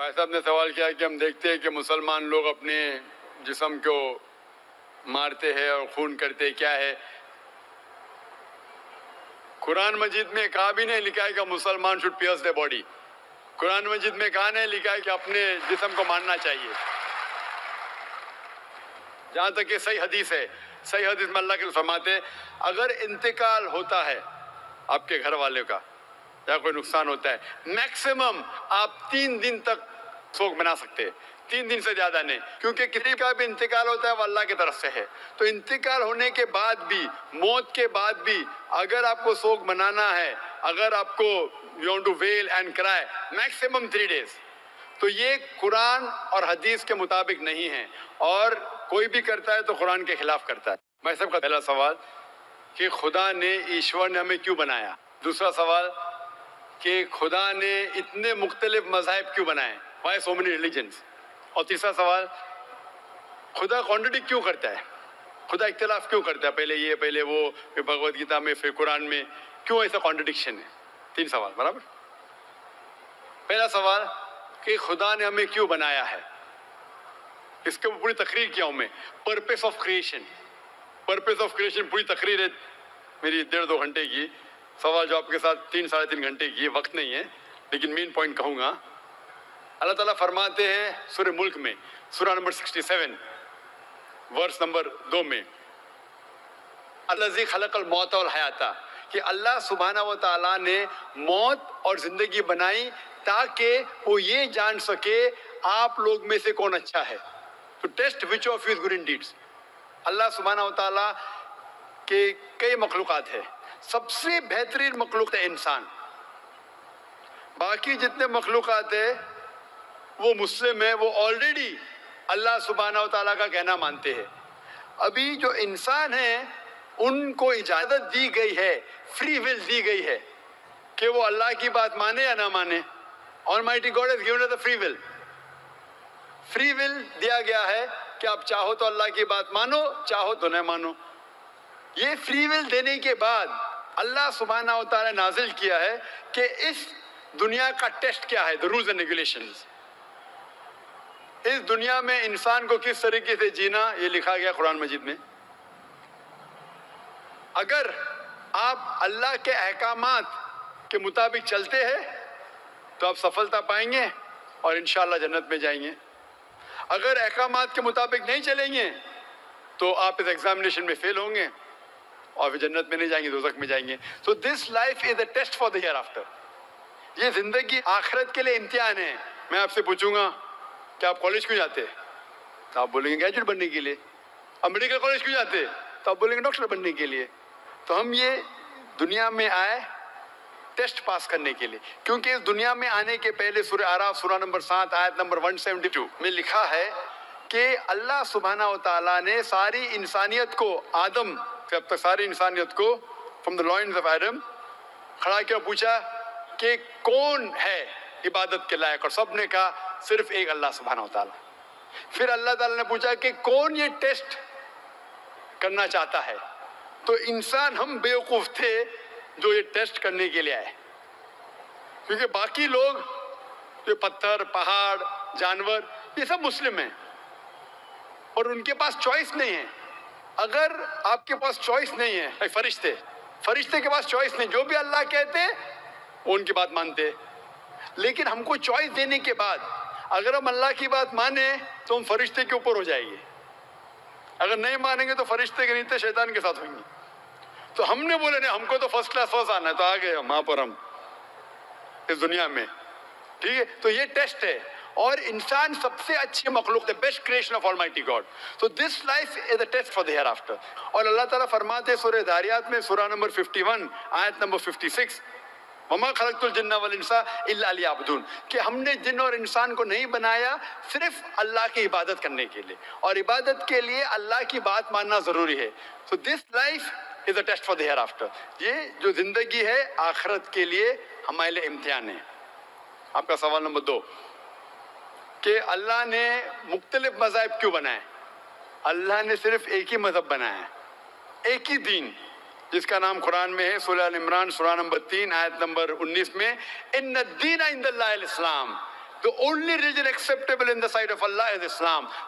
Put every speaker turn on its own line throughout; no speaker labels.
بھائی صاحب نے سوال کیا کہ ہم دیکھتے ہیں کہ مسلمان لوگ اپنے جسم کو مارتے ہیں اور خون کرتے، کیا ہے؟ قرآن مجید میں کہا بھی نہیں لکھا ہے کہ مسلمان شوڈ پیئرس دی باڈی. قرآن مجید میں کہا نہیں لکھا ہے کہ اپنے جسم کو مارنا چاہیے. جہاں تک کہ صحیح حدیث ہے، صحیح حدیث میں اللہ کے فرماتے ہیں اگر انتقال ہوتا ہے آپ کے گھر والے کا یا کوئی نقصان ہوتا ہے، میکسیمم آپ 3 دن تک سوگ بنا سکتے ہیں، 3 دن سے زیادہ نہیں، کیونکہ کسی کا بھی انتقال ہوتا ہے وہ اللہ کی طرف سے ہے. تو انتقال ہونے کے بعد بھی، موت کے بعد بھی اگر آپ کو سوگ منانا ہے، اگر آپ کو you want to wail and cry, maximum 3 days. تو یہ قرآن اور حدیث کے مطابق نہیں ہے، اور کوئی بھی کرتا ہے تو قرآن کے خلاف کرتا ہے. میں سب کا پہلا سوال کہ خدا نے، ایشور نے ہمیں کیوں بنایا؟ دوسرا سوال کہ خدا نے اتنے مختلف مذاہب کیوں بنائے؟ Why so many religions؟ اور تیسرا سوال خدا کانٹرڈکٹ کیوں کرتا ہے؟ خدا اختلاف کیوں کرتا ہے؟ پہلے یہ، پہلے وہ، پھر بھگوت گیتا میں، پھر قرآن میں، کیوں ایسا کانٹرڈکشن ہے؟ 3 سوال برابر. پہلا سوال کہ خدا نے ہمیں کیوں بنایا ہے، اس کے پوری تقریر کیا ہوں میں. Purpose of creation, purpose of creation پوری تقریر ہے میری 1.5-2 گھنٹے کی. سوال جواب کے ساتھ 3-3.5 گھنٹے کی، وقت نہیں ہے لیکن مین پوائنٹ کہوں گا. اللہ تعالیٰ فرماتے ہیں سورہ ملک میں، سورہ نمبر 67 ورس نمبر 2 میں، الذی خلق الموت والحیات، کہ اللہ سبحانہ و تعالیٰ نے موت اور زندگی بنائی تاکہ وہ یہ جان سکے آپ لوگ میں سے کون اچھا ہے. تو test which of you good in deeds. اللہ سبحانہ و تعالیٰ کے کئی مخلوقات ہیں، سب سے بہترین مخلوق ہے انسان. باقی جتنے مخلوقات ہیں وہ مسلم ہیں، وہ آلریڈی اللہ سبحانہ و تعالیٰ کا کہنا مانتے ہیں. ابھی جو انسان ہیں ان کو اجازت دی گئی ہے، فری ول دی گئی ہے کہ وہ اللہ کی بات مانے یا نہ مانے. Almighty God has given us the free will. Free will دیا گیا ہے کہ آپ چاہو تو اللہ کی بات مانو، چاہو تو نہ مانو. یہ فری ول دینے کے بعد اللہ سبحانہ و تعالیٰ نے نازل کیا ہے کہ اس دنیا کا ٹیسٹ کیا ہے، the rules and regulations. اس دنیا میں انسان کو کس طریقے سے جینا یہ لکھا گیا قرآن مجید میں. اگر آپ اللہ کے احکامات کے مطابق چلتے ہیں تو آپ سفلتا پائیں گے اور انشاءاللہ جنت میں جائیں گے. اگر احکامات کے مطابق نہیں چلیں گے تو آپ اس ایگزامینیشن میں فیل ہوں گے اور پھر جنت میں نہیں جائیں گے، دوزخ میں جائیں گے. So this life is a test for the hereafter. یہ زندگی آخرت کے لیے امتحان ہے. میں آپ سے پوچھوں گا کہ آپ کالج کیوں جاتے ہیں؟ تو آپ بولیں گے گریجویٹ بننے کے لیے. اب میڈیکل کالج کیوں جاتے ہیں؟ تو آپ بولیں گے ڈاکٹر بننے کے لیے. تو ہم یہ دنیا میں آئے ٹیسٹ پاس کرنے کے لیے، کیونکہ اس دنیا میں آنے کے پہلے سورہ اعراف سورہ نمبر 7 آیت نمبر 172 میں لکھا ہے کہ اللہ سبحانہ و تعالیٰ نے ساری انسانیت کو، آدم سے اب تک ساری انسانیت کو from the lines of Adam کھڑا کیا، پوچھا کہ کون ہے عبادت کے لائق، اور سب نے کہا صرف ایک اللہ سبحانہ و تعالیٰ. پھر اللہ تعالیٰ نے پوچھا کہ کون یہ ٹیسٹ کرنا چاہتا ہے. تو انسان ہم بیوقوف تھے جو یہ ٹیسٹ کرنے کے لیے آئے، کیونکہ باقی لوگ جو پتھر، پہاڑ، جانور، یہ سب مسلم ہیں اور ان کے پاس چوائس نہیں ہے. اگر آپ کے پاس چوائس نہیں ہے، فرشتے کے پاس چوائس نہیں، جو بھی اللہ کہتے وہ ان کی بات مانتے. لیکن ہم کو چوائس دینے کے بعد اگر ہم اللہ کی بات مانیں تو ہم فرشتے کے اوپر ہو جائیں گے، اگر نہیں مانیں گے تو فرشتے کے نیچے شیطان کے ساتھ ہوئیں گے. تو ہم نے بولے نہیں، ہم کو تو فرسٹ کلاس فرسٹ آنا ہے، تو آ گئے ہم وہاں پر، ہم اس دنیا میں. ٹھیک ہے، تو یہ ٹیسٹ ہے. اور انسان سب سے اچھی مخلوق ہے، best creation of almighty God. تو this life is a test for the hereafter. اور اللہ تعالیٰ فرماتے ہیں سورہ داریات میں سورہ نمبر 51 آیت نمبر 56، وَمَا خَلَقْتُ الْجِنَّ وَالْإِنسَ إِلَّا لِيَعْبُدُونَ، کہ ہم نے جن اور انسان کو نہیں بنایا صرف اللہ کی عبادت کرنے کے لیے، اور عبادت کے لیے اللہ کی بات ماننا ضروری ہے. So this life is a test for the hereafter. یہ جو زندگی ہے آخرت کے لیے ہمارے لیے امتحان ہے. آپ کا سوال نمبر 2 کہ اللہ نے مختلف مذاہب کیوں بنائے؟ اللہ نے صرف ایک ہی مذہب بنایا ہے، ایک ہی دین، جس کا نام قرآن میں ہے سورہ ال عمران سورہ نمبر 3 آیت نمبر 19 میں، ان الدین عند اللہ الاسلام. The only religion acceptable in the sight of Allah is Islam.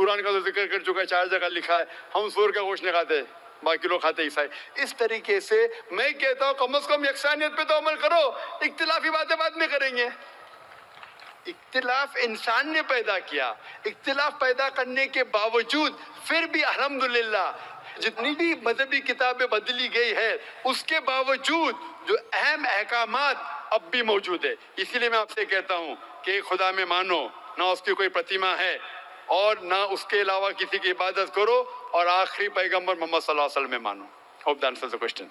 قرآن کا تو ذکر کر چکا ہے، 4 جگہ لکھا ہے ہم سور کا گوشت نہیں کھاتے، باقی لوگ کھاتے عیسائی۔ اس طریقے سے میں کہتا ہوں کم از کم یکسانیت پہ تو عمل کرو، اختلافی باتیں بعد میں کریں گے۔ اختلاف انسان نے پیدا کیا، اختلاف پیدا کرنے کے باوجود پھر بھی الحمدللہ جتنی بھی مذہبی کتابیں بدلی گئی ہے اس کے باوجود جو اہم احکامات اب بھی موجود ہے۔ اسی لیے میں آپ سے کہتا ہوں کہ ایک خدا میں مانو، نہ اس کی کوئی پرتیما ہے اور نہ اس کے علاوہ کسی کی عبادت کرو، اور آخری پیغمبر محمد صلی اللہ علیہ وسلم میں مانو۔ Hope that answers the question.